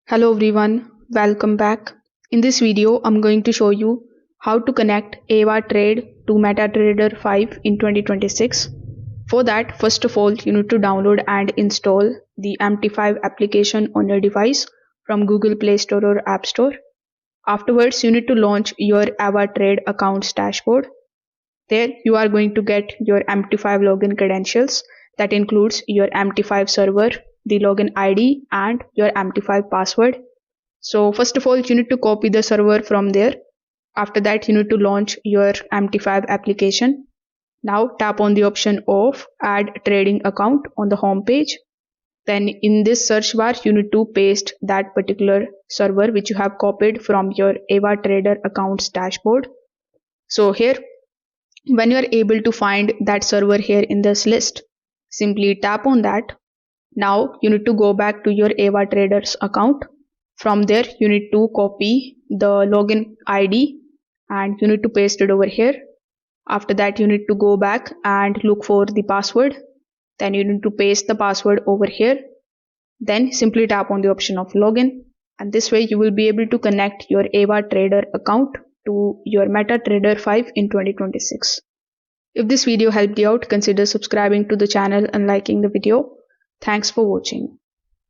Hello everyone, welcome back. In this video, I'm going to show you how to connect AvaTrade to MetaTrader 5 in 2026. For that, first of all, you need to download and install the MT5 application on your device from Google Play Store or App Store. Afterwards, you need to launch your AvaTrade accounts dashboard. There, you are going to get your MT5 login credentials. That includes your MT5 server, the login ID, and your MT5 password. So first of all, you need to copy the server from there. After that, you need to launch your MT5 application. Now tap on the option of Add Trading Account on the home page. Then in this search bar, you need to paste that particular server which you have copied from your AvaTrader accounts dashboard. So here, when you are able to find that server here in this list, simply tap on that. Now you need to go back to your AvaTrader's account. From there, you need to copy the login ID and you need to paste it over here. After that, you need to go back and look for the password. Then you need to paste the password over here. Then simply tap on the option of login. And this way you will be able to connect your AvaTrader account to your MetaTrader 5 in 2026. If this video helped you out, consider subscribing to the channel and liking the video. Thanks for watching.